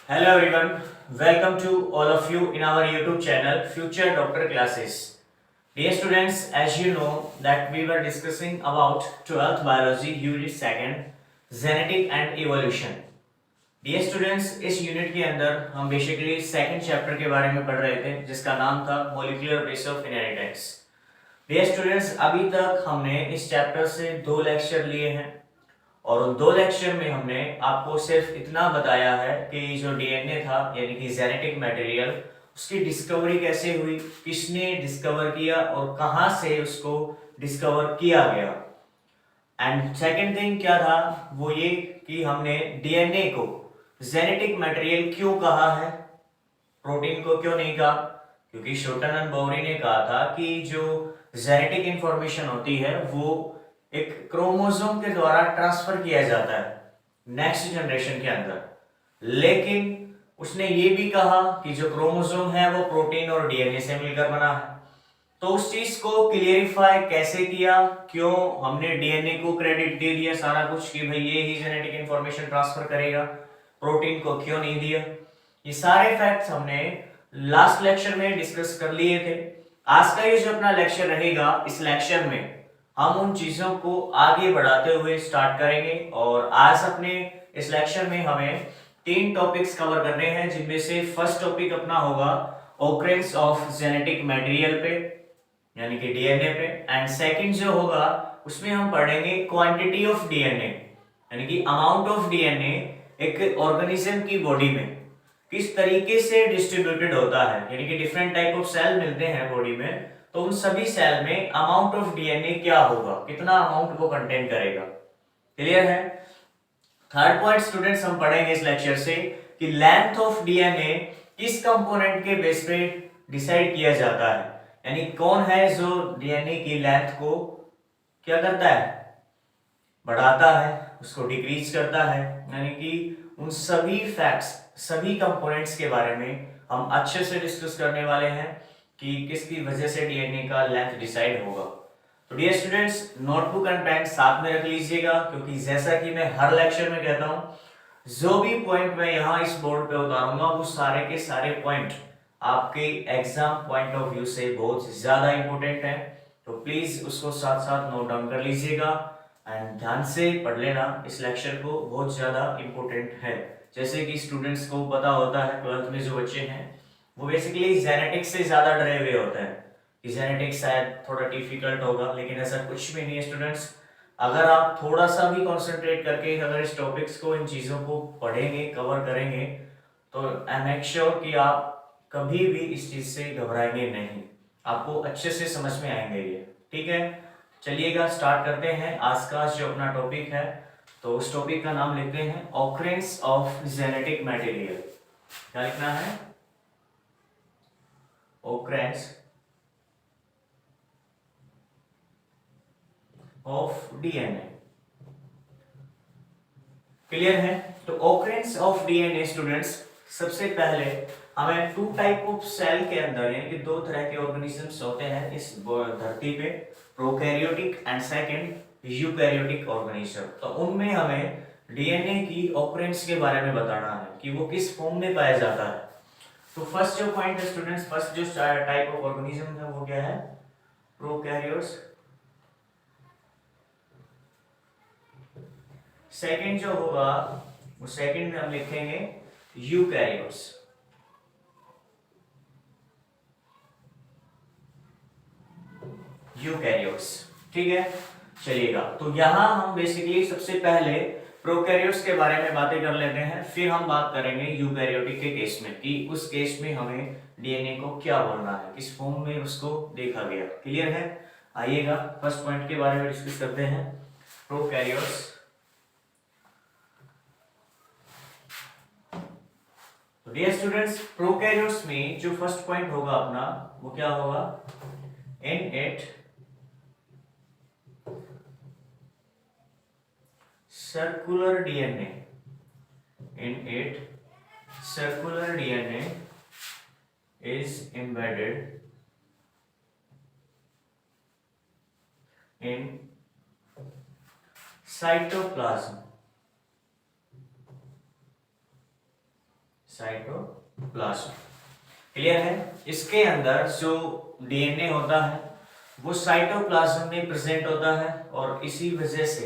Hello everyone, welcome to all of you in our YouTube channel Future Doctor Classes. Dear students, as you know that we were discussing about 12th biology unit 2 genetic and evolution. Dear students, इस unit के अंदर हम basically second chapter के बारे में पढ़ रहे थे जिसका नाम था molecular base of inheritance. Dear students, अभी तक हमने इस चैप्टर से 2 लेक्चर लिए हैं और उन 2 लेक्चर में हमने आपको सिर्फ इतना बताया है कि जो डीएनए था यानी कि जेनेटिक मटेरियल उसकी डिस्कवरी कैसे हुई, किसने डिस्कवर किया और कहां से उसको डिस्कवर किया गया। एंड सेकंड थिंग क्या था वो ये कि हमने डीएनए को जेनेटिक मटेरियल क्यों कहा है, प्रोटीन को क्यों नहीं कहा, क्योंकि शोटन एंड बॉरी ने कहा था कि जो जेनेटिक इंफॉर्मेशन होती है वो एक क्रोमोसोम के द्वारा ट्रांसफर किया जाता है नेक्स्ट जनरेशन के अंदर। लेकिन उसने ये भी कहा कि जो क्रोमोसोम है वो प्रोटीन और डीएनए से मिलकर बना है। तो उस चीज को क्लियरिफाई कैसे किया, क्यों हमने डीएनए को क्रेडिट दे दिया सारा कुछ कि भाई ये ही जेनेटिक इंफॉर्मेशन ट्रांसफर करेगा, प्रोटीन को क्यों नहीं दिया, ये सारे फैक्ट्स हमने लास्ट लेक्चर में डिस्कस कर लिए थे। आज का ये जो अपना लेक्चर रहेगा, इस लेक्चर में हम उन चीजों को आगे बढ़ाते हुए स्टार्ट करेंगे और आज अपने इस लेक्चर में हमें 3 टॉपिक्स कवर करने हैं जिनमें से फर्स्ट टॉपिक अपना होगा ओकरेंस ऑफ जेनेटिक मटेरियल पे यानी कि डीएनए पे, एंड सेकंड जो होगा उसमें हम पढ़ेंगे क्वांटिटी ऑफ डीएनए यानी कि अमाउंट ऑफ डीएनए एक ऑर्गेनिज्म की बॉडी में किस तरीके से डिस्ट्रीब्यूटेड होता है, यानी कि डिफरेंट टाइप ऑफ सेल मिलते हैं बॉडी में, तो उन सभी सेल में अमाउंट ऑफ डीएनए क्या होगा, कितना अमाउंट वो कंटेन करेगा। क्लियर है। थर्ड पॉइंट स्टूडेंट्स हम पढ़ेंगे इस लेक्चर से कि लेंथ ऑफ डीएनए किस कंपोनेंट के बेस पे डिसाइड किया जाता है, यानी कौन है जो डीएनए की लेंथ को क्या करता है, बढ़ाता है, उसको डिक्रीज करता है, यानी कि उन सभी फैक्ट्स सभी कंपोनेंट्स के बारे में हम अच्छे से डिस्कस करने वाले हैं कि किसकी वजह से डीएनए का लेंथ डिसाइड होगा। तो dear students, notebook and pen साथ में रख लीजिएगा क्योंकि जैसा कि मैं हर लेक्चर में कहता हूं जो भी पॉइंट मैं यहाँ इस बोर्ड पे उतारूंगा वो सारे के सारे पॉइंट आपके एग्जाम पॉइंट ऑफ व्यू से बहुत ज्यादा इंपॉर्टेंट है। तो प्लीज उसको साथ साथ नोट डाउन कर लीजिएगा एंड ध्यान से पढ़ लेना, इस लेक्चर को बहुत ज्यादा इंपॉर्टेंट है। जैसे कि स्टूडेंट्स को पता होता है 12th में जो बच्चे हैं वो बेसिकली जेनेटिक्स से ज्यादा डरे हुए होते हैं कि जेनेटिक्स शायद थोड़ा डिफिकल्ट होगा, लेकिन ऐसा कुछ भी नहीं है स्टूडेंट्स। अगर आप थोड़ा सा भी कंसंट्रेट करके अगर इस टॉपिक्स को, इन चीज़ों को पढ़ेंगे, कवर करेंगे, तो आई मेक श्योर कि आप कभी भी इस चीज़ से घबराएंगे नहीं, आपको अच्छे से समझ में आएंगे ये। ठीक है, चलिएगा स्टार्ट करते हैं आज का जो अपना टॉपिक है। तो उस टॉपिक का नाम लिखते हैं ऑकरेंस ऑफ जेनेटिक मटेरियल। क्या लिखना है? Occurrence of DNA. क्लियर है। तो ऑकरेंस ऑफ डीएनए स्टूडेंट्स, सबसे पहले हमें 2 टाइप ऑफ सेल के अंदर यानी कि 2 तरह के ऑर्गेनिजम्स होते हैं इस धरती पे, prokaryotic and second eukaryotic organism. तो उनमें हमें डीएनए की ऑकरेंस के बारे में बताना है कि वो किस फॉर्म में पाया जाता है। तो फर्स्ट जो पॉइंट है स्टूडेंट्स, फर्स्ट जो टाइप ऑफ ऑर्गेनिज्म है वो क्या है? प्रोकैरियोट्स। सेकंड जो होगा वो सेकंड में हम लिखेंगे यूकैरियोट्स। यूकैरियोट्स, ठीक है। चलिएगा, तो यहां हम बेसिकली सबसे पहले प्रोकैरियोट्स के बारे में बातें कर लेते हैं, फिर हम बात करेंगे यूकैरियोटिक के केस में कि उस केस में हमें डीएनए को क्या बोलना है, किस फॉर्म में उसको देखा गया। क्लियर है। आइएगा फर्स्ट पॉइंट के बारे में डिस्कस करते हैं, प्रोकैरियोट्स। तो डियर स्टूडेंट्स, प्रोकैरियोट्स में जो फर्स्ट पॉइंट होगा अपना वो क्या होगा? In it circular DNA. In it, circular DNA is embedded in cytoplasm. Cytoplasm. Clear है? इसके अंदर जो डीएनए होता है वो साइटोप्लाज्म में प्रेजेंट होता है और इसी वजह से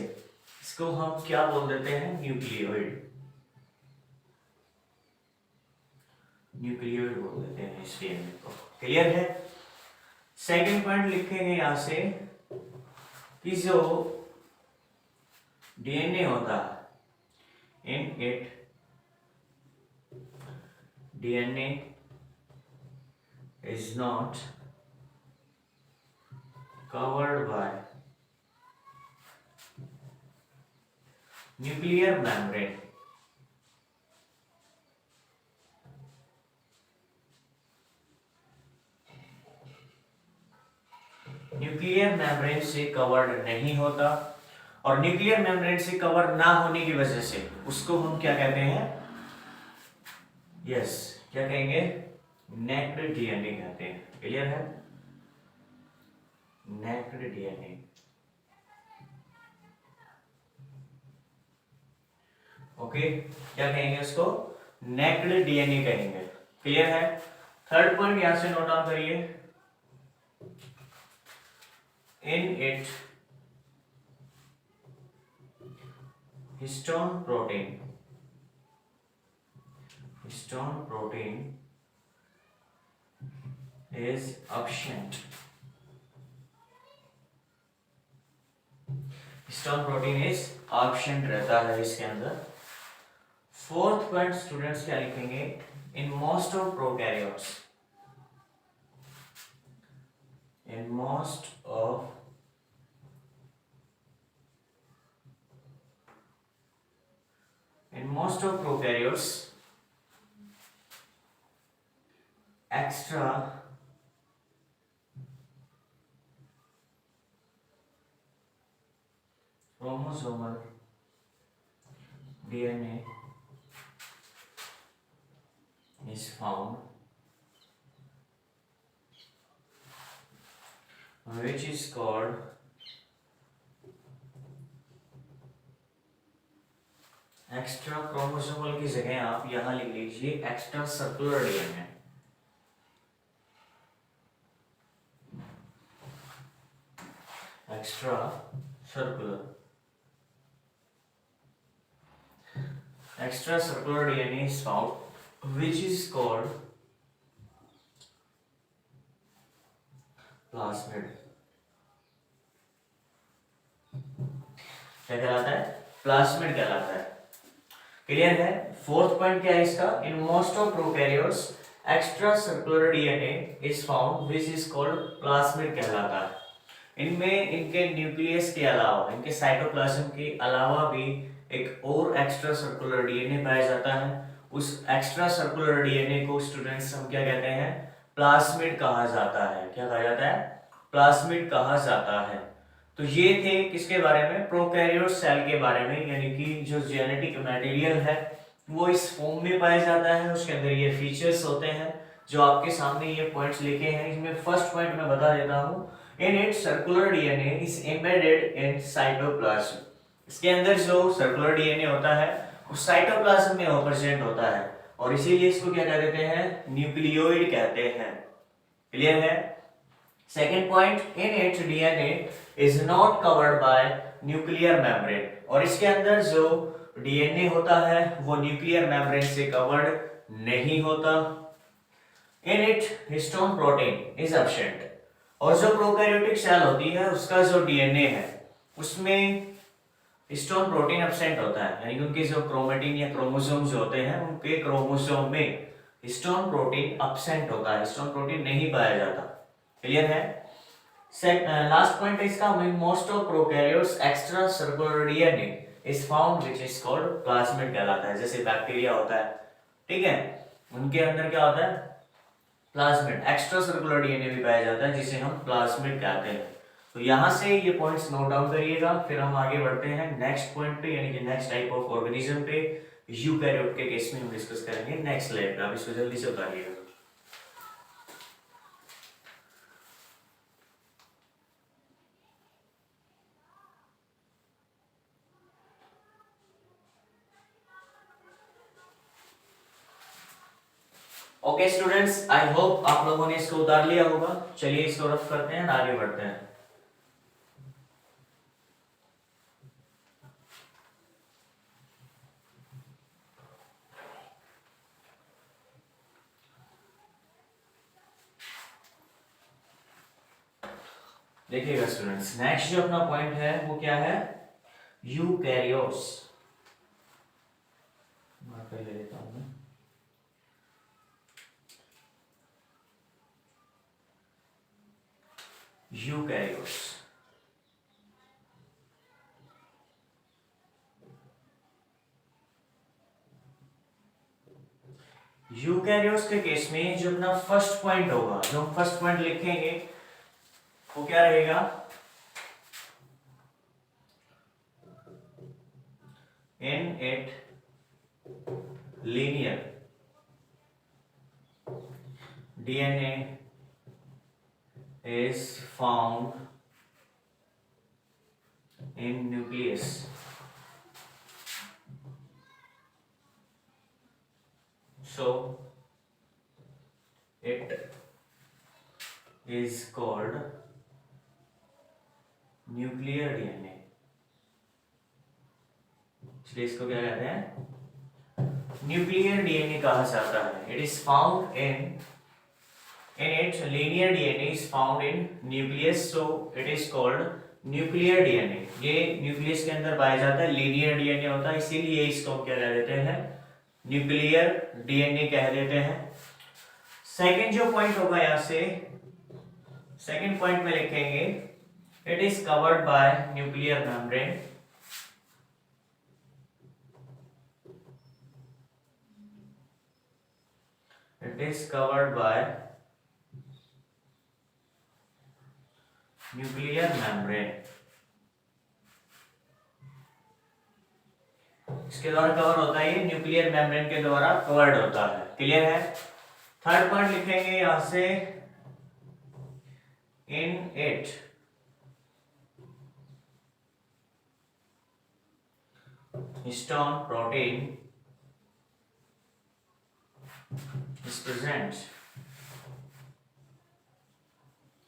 इसको हम क्या बोल देते हैं, न्यूक्लियोइड। न्यूक्लियोइड बोल देते हैं इस डीएनए को। क्लियर है? सेकंड पॉइंट लिखेंगे यहां से कि जो डीएनए होता है in it DNA is not covered by nuclear membrane. Nuclear membrane से कवर्ड नहीं होता और न्यूक्लियर मेम्ब्रेन से कवर ना होने की वजह से उसको हम क्या कहते हैं, यस क्या कहेंगे, नेक्ड डीएनए कहते हैं। क्लियर है? Necked DNA. ओके, क्या कहेंगे उसको, नेक्ड डीएनए कहेंगे। क्लियर है? थर्ड पॉइंट यहां से नोट डाउन करिए, in it histone protein is absent. Histone protein is absent रहता है इसके अंदर। फोर्थ पॉइंट स्टूडेंट्स क्या लिखेंगे, in most of prokaryotes extra chromosomal DNA is found which is called extra chromosomal की जगह आप यहां लिख लीजिए extra circular DNA. Extra circular DNA is found which is called plasmid. क्या कहलाता है, प्लाज्मिड कहलाता है। क्लियर है? फोर्थ पॉइंट क्या है इसका, in most of prokaryotes extra circular DNA is found which is called plasmid कहलाता है। इनमें इनके न्यूक्लियस के अलावा, इनके साइटोप्लाज्म के अलावा भी एक और एक्स्ट्रा सर्कुलर डीएनए पाया जाता है। उस एक्स्ट्रा सर्कुलर डीएनए को स्टूडेंट्स हम क्या कहते हैं, प्लाज्मिड कहा जाता है। क्या कहा जाता है, प्लाज्मिड कहा जाता है। तो ये थे किसके बारे में, प्रोकैरियोट सेल के बारे में, यानी कि जो जेनेटिक मटेरियल है वो इस फॉर्म में पाया जाता है, उसके अंदर ये फीचर्स होते हैं जो आपके सामने ये पॉइंट्स लिखे हैं। इसमें फर्स्ट पॉइंट मैं बता देता हूं, in it circular DNA is embedded in cytoplasm. इसके अंदर जो सर्कुलर डीएनए होता है वो साइटोप्लाज्म में प्रेजेंट होता है और इसीलिए इसको क्या कह देते हैं, न्यूक्लियोइड कहते हैं। क्लियर है? Second point, in it DNA is not covered by nuclear membrane, और इसके अंदर जो डीएनए होता है वो न्यूक्लियर मेम्ब्रेन से कवर्ड नहीं होता। In it histone protein is absent, और जो प्रोकैरियोटिक सेल होती है उसका जो डीएनए है उसमें हिस्टोन प्रोटीन एब्सेंट होता है, यानी कि उनके जो क्रोमेटिन या क्रोमोसोम जो होते हैं उनके क्रोमोसोम में हिस्टोन प्रोटीन एब्सेंट होता है, हिस्टोन प्रोटीन नहीं पाया जाता। क्लियर है? लास्ट पॉइंट इसका, most of prokaryotes extra circular DNA is found which is called plasmid कहलाता है। जैसे बैक्टीरिया होता है, ठीक है, उनके अंदर क्या होता है, प्लाज्मिड, एक्स्ट्रा सर्कुलर डीएनए भी पाया जाता है जिसे हम प्लाज्मिड कहते हैं। तो यहां से ये पॉइंट्स नोट डाउन करिएगा, फिर हम आगे बढ़ते हैं नेक्स्ट पॉइंट पे, यानी कि नेक्स्ट टाइप ऑफ ऑर्गेनिज्म पे। यूकैरियोट के केस में हम डिस्कस करेंगे नेक्स्ट स्लाइड पे। आप इसको जल्दी से उतारिएगा। ओके स्टूडेंट्स, आई होप आप लोगों ने इसको उतार लिया होगा। चलिए इसको रफ करते हैं, आगे बढ़ते हैं। देखिएगा स्टूडेंट्स, नेक्स्ट जो अपना पॉइंट है वो क्या है? यूकैरियोट्स। मार्कर ले लेता हूं मैं। यूकैरियोट्स। यूकैरियोट्स के केस में जो अपना फर्स्ट पॉइंट होगा, जो हम फर्स्ट पॉइंट लिखेंगे वो क्या रहेगा? In it linear DNA is found in nucleus. So it is called nuclear DNA. इसलिए इसको क्या कहते हैं? न्यूक्लियर डीएनए कहा जाता है। It is found in it linear DNA is found in nucleus, so it is called nuclear DNA. ये nucleus के अंदर पाया जाता है, लीनियर डीएनए होता है, इसीलिए इसको क्या कह देते हैं? न्यूक्लियर डीएनए कह देते हैं। सेकंड जो पॉइंट होगा यहां से, सेकंड पॉइंट में लिखेंगे it is covered by nuclear membrane. It is covered by nuclear membrane. इसके द्वारा कवर होता है, ये न्यूक्लियर मेम्ब्रेन के द्वारा कवर्ड होता है। क्लियर है? थर्ड पॉइंट लिखेंगे यहां से in it histone protein is present.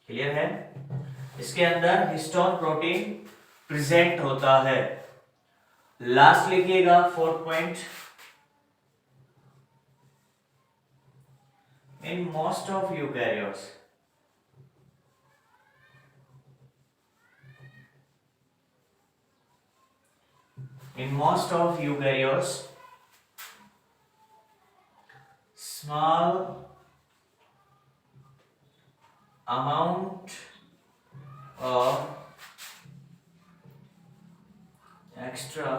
Clear है? इसके अंदर हिस्टोन प्रोटीन प्रेजेंट होता है। लास्ट लिखिएगा fourth point, in most of eukaryotes small amount of extra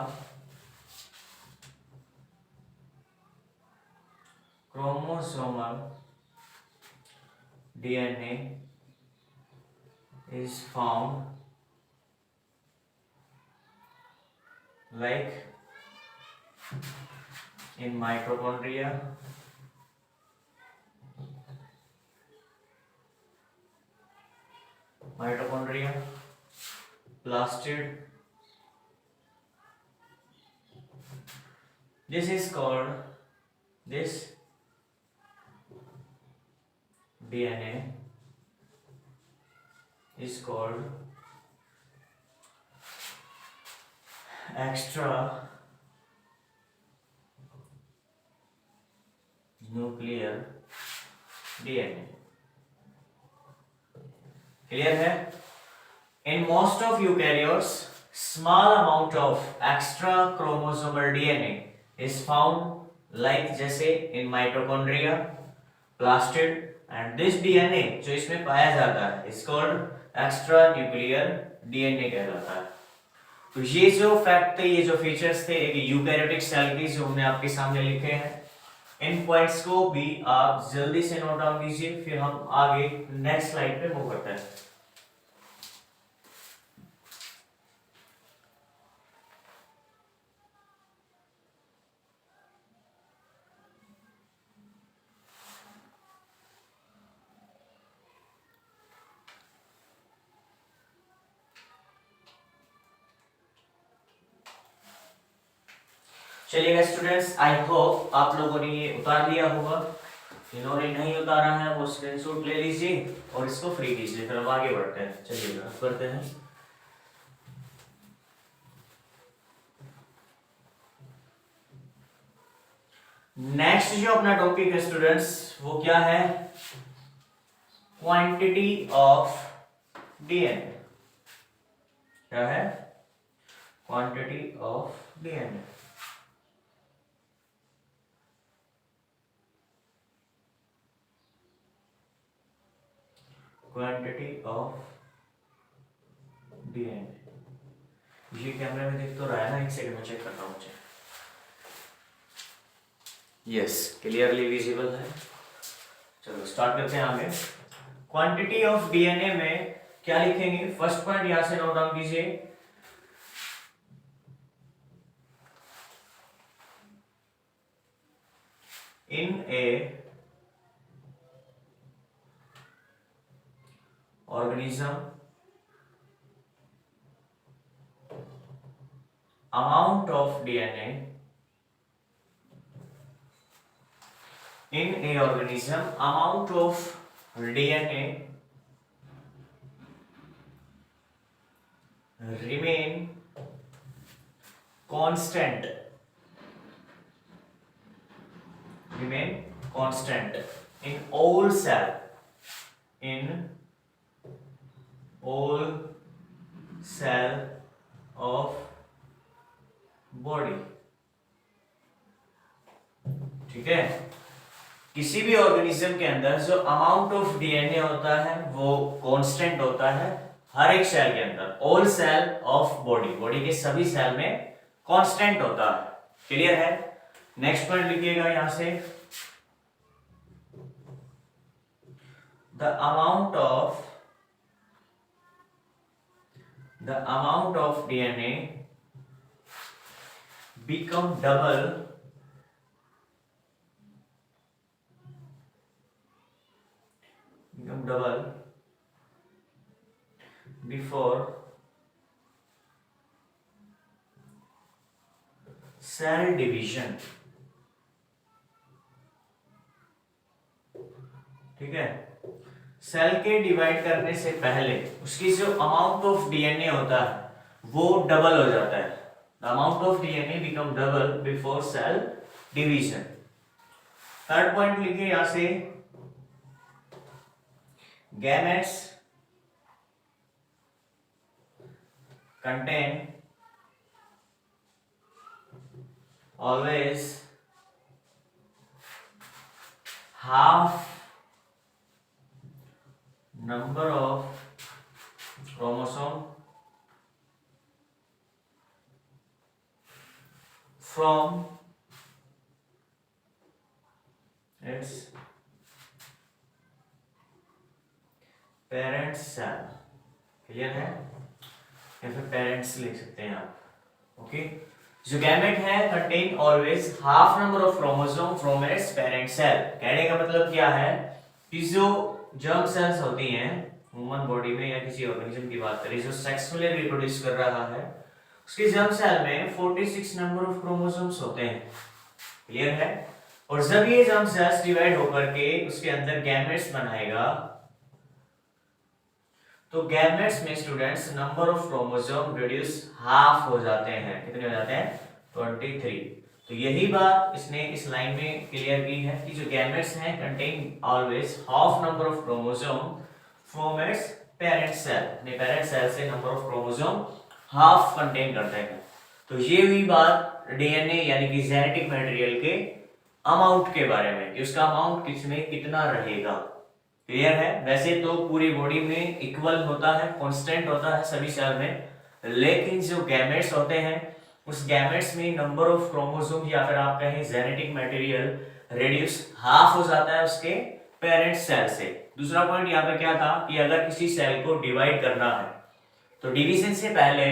chromosomal DNA is found, like in mitochondria, plastid. This DNA is called extra nuclear DNA. Clear है? In most of eukaryotes, small amount of extra chromosomal DNA is found, like जैसे in mitochondria, plastid, and this DNA जो इसमें पाया जाता है is called extra nuclear DNA कहलाता है। तो ये जो फैक्ट थे, ये जो फीचर्स थे एक यूकैरियोटिक सेल की, जो हमने आपके सामने लिखे हैं, इन पॉइंट्स को भी आप जल्दी से नोट डाउन कीजिए, फिर हम आगे नेक्स्ट स्लाइड पे मूव करते हैं। चलिएगा स्टूडेंट्स, आई होप आप लोगों ने ये उतार लिया होगा। जिन्होंने नहीं उतारा है वो स्क्रीनशॉट ले लीजिए और इसको फ्री कीजिए। फिर हम आगे बढ़ते हैं। चलिए रफ करते हैं। नेक्स्ट जो अपना टॉपिक है स्टूडेंट्स वो क्या है? Quantity of DNA. क्या है? Quantity of DNA. Quantity of DNA. ये कैमरे में दिख तो रहा है ना? एक सेकंड में चेक करता हूँ मुझे। यस, क्लियरली विजिबल है। चलो स्टार्ट करते हैं आगे। क्वांटिटी ऑफ डीएनए में क्या लिखेंगे? फर्स्ट पॉइंट यहां से नोट डाउन कीजिए। इन ए organism, amount of DNA in a organism, amount of DNA remain constant, in all cell, in all cell of body। ठीक है? किसी भी ऑर्गेनिज्म के अंदर जो अमाउंट ऑफ डीएनए होता है वो कांस्टेंट होता है हर एक सेल के अंदर। All cell of body, body के सभी सेल में कांस्टेंट होता है। क्लियर है? नेक्स्ट पॉइंट लिखिएगा यहां से। The amount of DNA become double before cell division। ठीक है? सेल के डिवाइड करने से पहले उसकी जो अमाउंट ऑफ डीएनए होता है वो डबल हो जाता है। The amount of DNA become double before cell division. Third point लिखिए यहां से। Gametes contain always half number of chromosome from its parent cell। Clear है? या फिर पेरेंट्स लिख सकते हैं आप। ओके? जो गैमेट है contain always half number of chromosome from its parent cell. कहने का मतलब क्या है कि जो जर्म सेल्स होती हैं ह्यूमन बॉडी में या किसी ऑर्गेनिज्म की बात करें जो सेक्सुअली रिप्रोड्यूस कर रहा है उसके जर्म सेल में 46 नंबर ऑफ क्रोमोसोम्स होते हैं। क्लियर है? और जब ये जर्म सेल्स डिवाइड होकर के उसके अंदर गैमेट्स बनाएगा तो गैमेट्स में students number of chromosome reduce half हो जाते हैं। कितने हो जाते हैं? 23। तो यही बात इसने इस लाइन में क्लियर की है कि जो गैमेट्स हैं contain always half number of chromosome from its parent cell. अपने पेरेंट सेल से number of chromosome half contain करते हैं। तो ये हुई बात डीएनए यानी कि जेनेटिक मटेरियल के अमाउंट के बारे में कि उसका अमाउंट किसमें कितना रहेगा। क्लियर है? वैसे तो पूरी बॉडी में इक्वल होता है, कांस्टेंट होता है सभी सेल में, लेकिन जो गैमेट्स होते हैं उस गैमेट्स में नंबर ऑफ क्रोमोसोम या फिर आप कहें जेनेटिक मटेरियल रिड्यूस हाफ हो जाता है उसके पेरेंट सेल से। दूसरा पॉइंट यहाँ पे क्या था कि अगर किसी सेल को डिवाइड करना है तो डिवीजन से पहले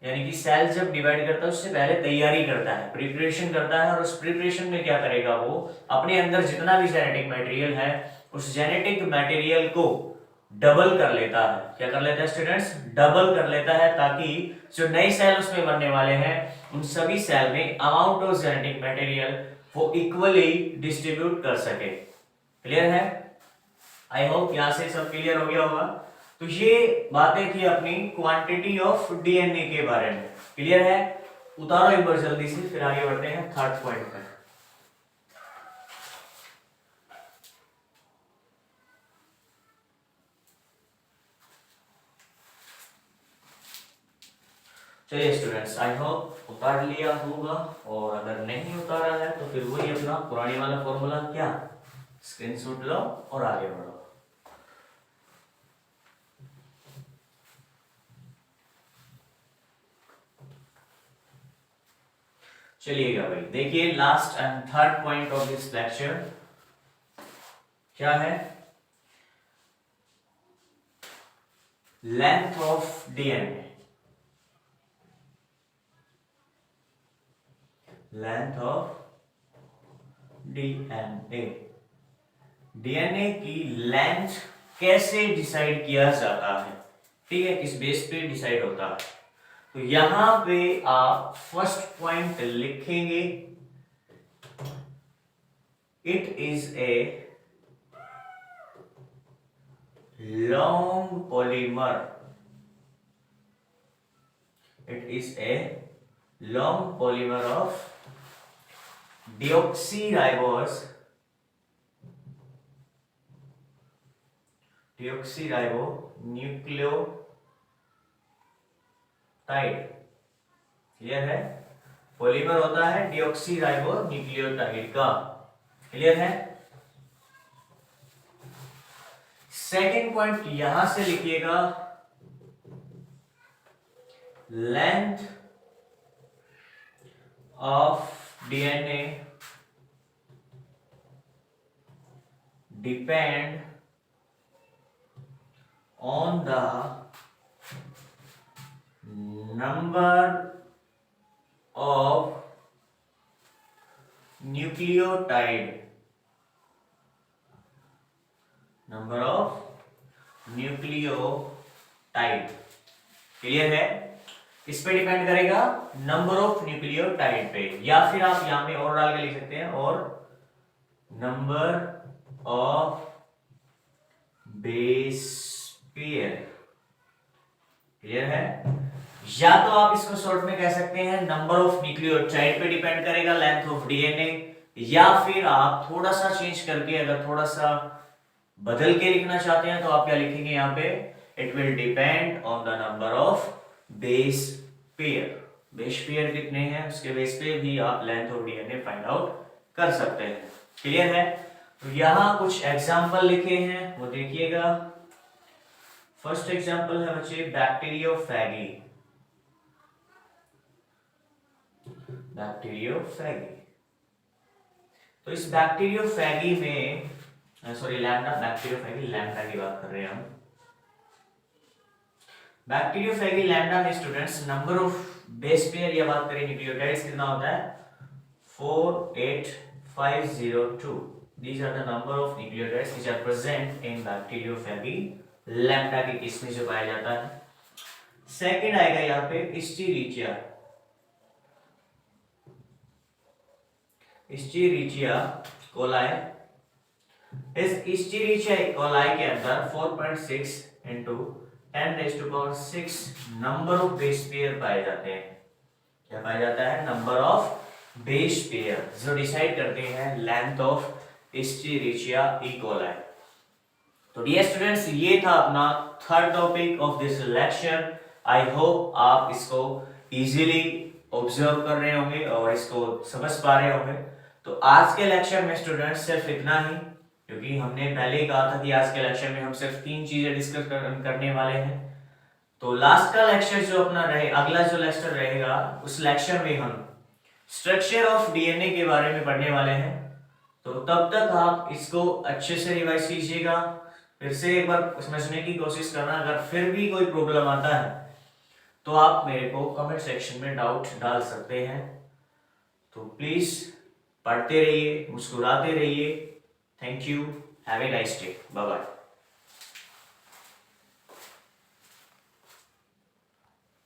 यानी कि सेल जब डिवाइड करता है उससे पहले तैयारी करता है, प्रिपरेशन करता है। और उस प्रिपरेशन में क्या करेगा? वो अपने अंदर जितना भी जेनेटिक मटेरियल है उस जेनेटिक मटेरियल को डबल कर लेता है। क्या कर लेता है स्टूडेंट्स? डबल कर लेता है, ताकि जो नए सेल उसमें बनने वाले हैं उन सभी सेल में अमाउंट ऑफ जेनेटिक मटेरियल वो इक्वली डिस्ट्रीब्यूट कर सके। क्लियर है? आई होप यहाँ से सब क्लियर हो गया होगा। तो ये बातें थी अपनी क्वांटिटी ऑफ डीएनए के बारे में। क्लियर है? उतारो एक बार जल्दी से, फिर आगे बढ़ते हैं थर्ड पॉइंट पर। चलिए स्टूडेंट्स, आई होप उतार लिया होगा, और अगर नहीं उतारा है तो फिर वही अपना पुरानी वाला फॉर्मूला, क्या, स्क्रीनशॉट लो और आगे बढ़ो। चलिएगा भाई, देखिए last and third point of this lecture क्या है? Length of DNA. Length of DNA. DNA की लेंथ कैसे डिसाइड किया जाता है? ठीक है, किस बेस पे डिसाइड होता है? तो यहां पे आप फर्स्ट पॉइंट लिखेंगे, it is a long polymer. It is a long polymer of deoxyribose nucleotide. Clear है? पॉलीमर होता है डिऑक्सीराइबो न्यूक्लियोटाइड का। क्लियर है? सेकेंड पॉइंट यहां से लिखिएगा, length of DNA depend on the number of nucleotide। Number of nucleotide. Clear है? किस पे डिपेंड करेगा? नंबर ऑफ न्यूक्लियोटाइड पे, या फिर आप यहां पे और डाल के लिख सकते हैं, और number of base pair. Clear है? या तो आप इसको शॉर्ट में कह सकते हैं नंबर ऑफ न्यूक्लियोटाइड पे डिपेंड करेगा लेंथ ऑफ डीएनए, या फिर आप थोड़ा सा चेंज करके, अगर थोड़ा सा बदल के लिखना चाहते हैं तो आप क्या लिखेंगे यहाँ पे? It will depend on the number of base pair. Base pair कितने हैं उसके बेस पे भी आप length of DNA find out कर सकते हैं। क्लियर है? तो यहां कुछ एग्जाम्पल लिखे हैं, वो देखिएगा। फर्स्ट एग्जाम्पल है बच्चे बैक्टीरियोफेगी। बैक्टीरियोफेगी, तो इस बैक्टीरियोफेगी में, सॉरी लैम्डा, बैक्टीरियोफेगी लैम्डा की बात कर रहे हैं हम। बैक्टीरियोफेगी लैम्डा में students number of base pair या बात करें न्यूक्लियोटाइड्स कितना होता है? 48502। These are the number of nucleotides which are present in Bacteriophagi lambda के केस में जो पाया जाता है। सेकंड आएगा यहाँ पे Escherichia। Escherichia coli। इस Escherichia coli के अंदर 4.6 into 10⁶ number of base pair पाए जाते हैं। क्या पाया जाता है? नंबर ऑफ बेस पेयर, जो डिसाइड करते हैं लेंथ ऑफ Escherichia coli। तो डियर स्टूडेंट्स, ये था अपना third topic of this lecture. I hope आप इसको इजीली ऑब्जर्व कर रहे होंगे और इसको समझ पा रहे होंगे। तो आज के लेक्चर में स्टूडेंट्स सिर्फ इतना ही, क्योंकि हमने पहले ही कहा था कि आज के लेक्चर में हम सिर्फ 3 चीजें डिस्कस करने वाले हैं। तो लास्ट का लेक्चर जो अपना रहे, अगला जो लेक्चर रहेगा, उस लेक्चर में हम स्ट्रक्चर ऑफ डीएनए के बारे में पढ़ने वाले हैं। तो तब तक आप इसको अच्छे से रिवाइज कीजिएगा, फिर से एक बार समझने की कोशिश करना। अगर फिर भी कोई प्रॉब्लम आता है तो आप मेरे को कमेंट सेक्शन में डाउट डाल सकते हैं। तो प्लीज पढ़ते रहिए, मुस्कुराते रहिए। Thank you, have a nice day, bye bye.